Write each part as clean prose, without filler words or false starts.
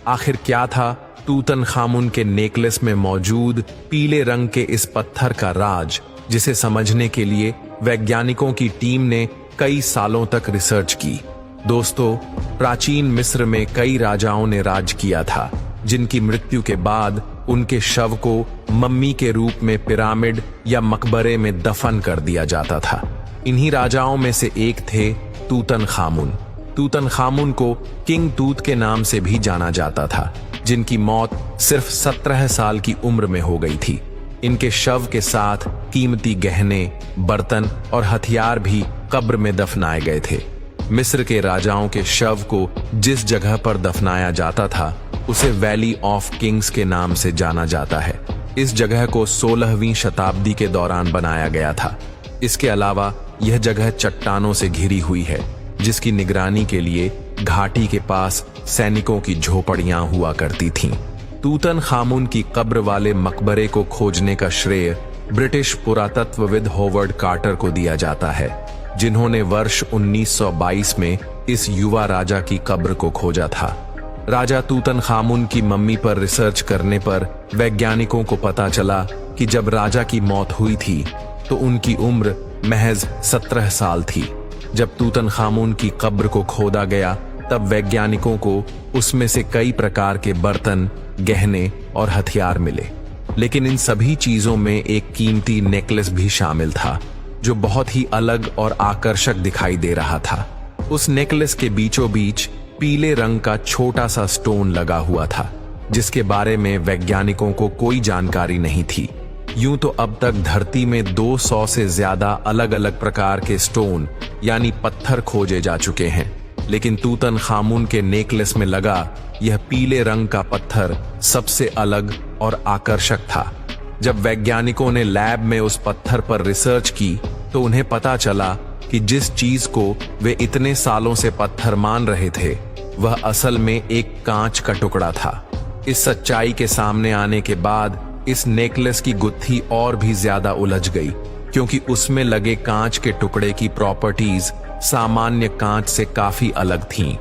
आखिर क्या था तूतनखामुन के नेकलेस में मौजूद पीले रंग के इस पत्थर का राज, जिसे समझने के लिए वैज्ञानिकों की टीम ने कई सालों तक रिसर्च की। दोस्तों, प्राचीन मिस्र में कई राजाओं ने राज किया था, जिनकी मृत्यु के बाद उनके शव को मम्मी के रूप में पिरामिड या मकबरे में दफन कर दिया जाता था। इन्हीं राजाओं में से एक थे तूतनखामुन। तूतनखामुन को किंग तूत के नाम से भी जाना जाता था, जिनकी मौत सिर्फ 17 साल की उम्र में हो गई थी। इनके शव के साथ कीमती गहने, बर्तन और हथियार भी कब्र में दफनाए गए थे। मिस्र के राजाओं के शव को जिस जगह पर दफनाया जाता था उसे वैली ऑफ किंग्स के नाम से जाना जाता है। इस जगह को 16वीं शताब्दी के दौरान बनाया गया था। इसके अलावा यह जगह चट्टानों से घिरी हुई है, जिसकी निगरानी के लिए घाटी के पास सैनिकों की झोपड़ियां हुआ करती थीं। तूतनखामुन की कब्र वाले मकबरे को खोजने का श्रेय ब्रिटिश पुरातत्वविद हॉवर्ड कार्टर को दिया जाता है, जिन्होंने वर्ष 1922 में इस युवा राजा की कब्र को खोजा था। राजा तूतनखामुन की मम्मी पर रिसर्च करने पर वैज्ञानिकों को पता चला कि जब राजा की मौत हुई थी तो उनकी उम्र महज 17 साल थी। जब तूतनखामुन की कब्र को खोदा गया तब वैज्ञानिकों को उसमें से कई प्रकार के बर्तन, गहने और हथियार मिले, लेकिन इन सभी चीजों में एक कीमती नेकलेस भी शामिल था, जो बहुत ही अलग और आकर्षक दिखाई दे रहा था। उस नेकलेस के बीचों बीच पीले रंग का छोटा सा स्टोन लगा हुआ था, जिसके बारे में वैज्ञानिकों को कोई जानकारी नहीं थी। यूं तो अब तक धरती में 200 से ज्यादा अलग अलग प्रकार के स्टोन यानी पत्थर खोजे जा चुके हैं, लेकिन तूतनखामुन के नेकलेस में लगा यह पीले रंग का पत्थर सबसे अलग और आकर्षक था। जब वैज्ञानिकों ने लैब में उस पत्थर पर रिसर्च की तो उन्हें पता चला कि जिस चीज को वे इतने सालों से पत्थर मान रहे थे वह असल में एक कांच का टुकड़ा था। इस सच्चाई के सामने आने के बाद इस नेकलेस की गुत्थी और भी ज्यादा उलझ गई, क्योंकि उसमें लगे कांच के टुकड़े की प्रॉपर्टीज सामान्य कांच से काफी अलग थीं।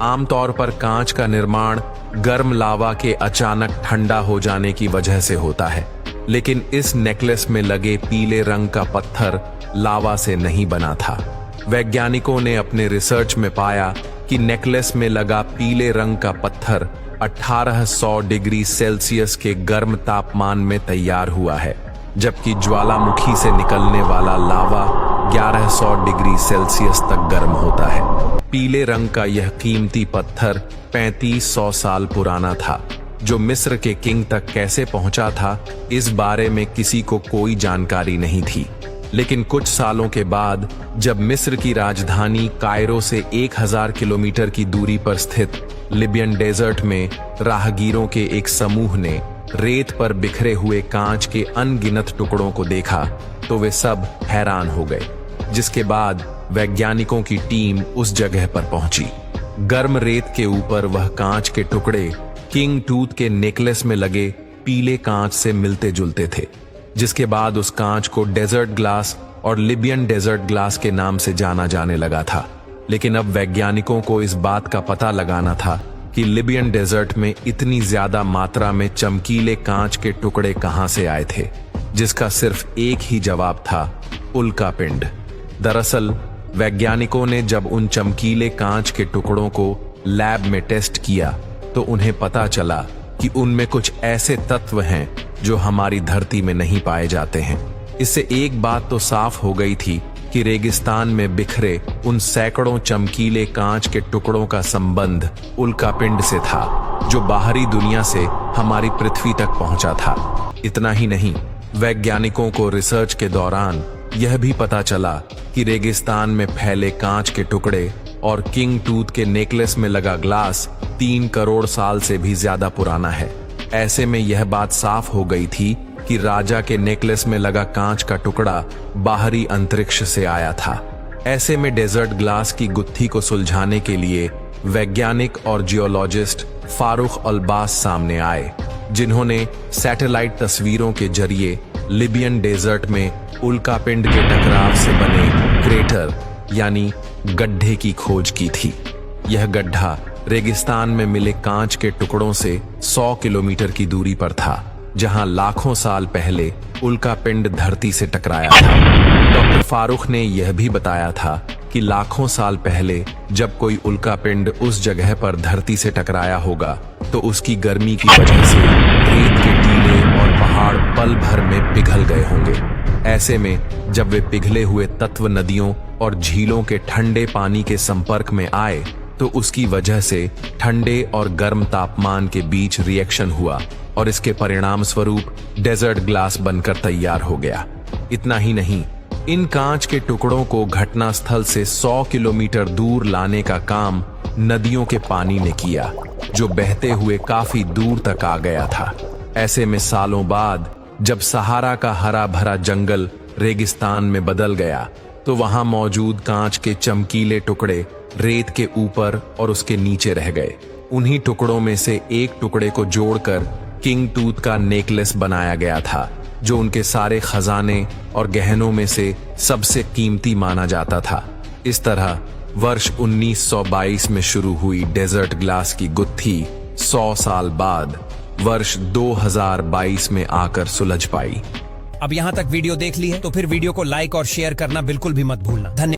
आमतौर पर कांच का निर्माण गर्म लावा के अचानक ठंडा हो जाने की वजह से होता है, लेकिन इस नेकलेस में लगे पीले रंग का पत्थर लावा से नहीं बना था। वैज्ञानिकों ने अपने रिसर्च में पाया कि नेकलेस में लगा पीले रंग का पत्थर 1800 डिग्री सेल्सियस के गर्म तापमान में तैयार हुआ है, जबकि ज्वालामुखी से निकलने वाला लावा 1100 डिग्री सेल्सियस तक गर्म होता है। पीले रंग का यह कीमती पत्थर 3500 साल पुराना था। जो मिस्र के किंग तक कैसे पहुंचा था, इस बारे में किसी को कोई जानकारी नहीं थी। लेकिन कुछ सालों के बाद जब मिस्र की राजधानी कायरो से 1000 किलोमीटर की दूरी पर स्थित लिबियन डेजर्ट में राहगीरों के एक समूह ने रेत पर बिखरे हुए कांच के अनगिनत टुकड़ों को देखा तो वे सब हैरान हो गए, जिसके बाद वैज्ञानिकों की टीम उस जगह पर पहुंची। गर्म रेत के ऊपर वह कांच के टुकड़े किंग टूथ के नेकलेस में लगे पीले कांच से मिलते जुलते थे, जिसके बाद उस कांच को डेजर्ट ग्लास और लिबियन डेजर्ट ग्लास के नाम से जाना जाने लगा था। लेकिन अब वैज्ञानिकों को इस बात का पता लगाना था कि लिबियन डेजर्ट में इतनी ज्यादा मात्रा में चमकीले कांच के टुकड़े कहां से आए थे, जिसका सिर्फ एक ही जवाब था, उल्का पिंड। दरअसल वैज्ञानिकों ने जब उन चमकीले कांच के टुकड़ों को लैब में टेस्ट किया तो उन्हें पता चला कि उनमें कुछ ऐसे तत्व हैं जो हमारी धरती में नहीं पाए जाते हैं। इससे एक बात तो साफ हो गई थी कि रेगिस्तान में बिखरे उन सैकड़ों चमकीले कांच के टुकड़ों का संबंध उल्कापिंड से था, जो बाहरी दुनिया से हमारी पृथ्वी तक पहुंचा था। इतना ही नहीं, वैज्ञानिकों को रिसर्च के दौरान यह भी पता चला कि रेगिस्तान में फैले कांच के टुकड़े और किंग टूथ के नेकलेस में लगा ग्लास 3 करोड़ साल से भी ज्यादा पुराना है। ऐसे में यह बात साफ हो गई थी कि राजा के नेकलेस में लगा कांच का टुकड़ा बाहरी अंतरिक्ष से आया था। ऐसे में डेजर्ट ग्लास की गुत्थी को सुलझाने के लिए वैज्ञानिक और जियोलॉजिस्ट फारूक अल्बास सामने आए, जिन्होंने सैटेलाइट तस्वीरों के जरिए लिबियन डेजर्ट में उल्कापिंड के टकराव से बने क्रेटर यानी गड्ढे की खोज की थी। यह गड्ढा रेगिस्तान में मिले कांच के टुकड़ों से 100 किलोमीटर की दूरी पर था, जहां लाखों साल पहले उल्का पिंड धरती से टकराया था। डॉक्टर फारूक ने यह भी बताया था कि लाखों साल पहले जब कोई उल्का पिंड उस जगह पर धरती से टकराया होगा तो उसकी गर्मी की वजह से रेत के टीले और पहाड़ पल भर में पिघल गए होंगे। ऐसे में जब वे पिघले हुए तत्व नदियों और झीलों के ठंडे पानी के संपर्क में आए तो उसकी वजह से ठंडे और गर्म तापमान के बीच रिएक्शन हुआ और इसके परिणाम स्वरूप डेजर्ट ग्लास बनकर तैयार हो गया। इतना ही नहीं, इन कांच के टुकड़ों को घटनास्थल से 100 किलोमीटर दूर लाने का काम नदियों के पानी ने किया, जो बहते हुए काफी दूर तक आ गया था। ऐसे में सालों बाद जब सहारा का हरा भरा जंगल रेगिस्तान में बदल गया तो वहां मौजूद कांच के चमकीले टुकड़े रेत के ऊपर और उसके नीचे रह गए। उन्हीं टुकड़ों में से एक टुकड़े को जोड़कर किंग टूथ का नेकलेस बनाया गया था, जो उनके सारे खजाने और गहनों में से सबसे कीमती माना जाता था। इस तरह वर्ष 1922 में शुरू हुई डेजर्ट ग्लास की गुत्थी 100 साल बाद वर्ष 2022 में आकर सुलझ पाई। अब यहाँ तक वीडियो देख ली है तो फिर वीडियो को लाइक और शेयर करना बिल्कुल भी मत भूलना। धन्यवाद।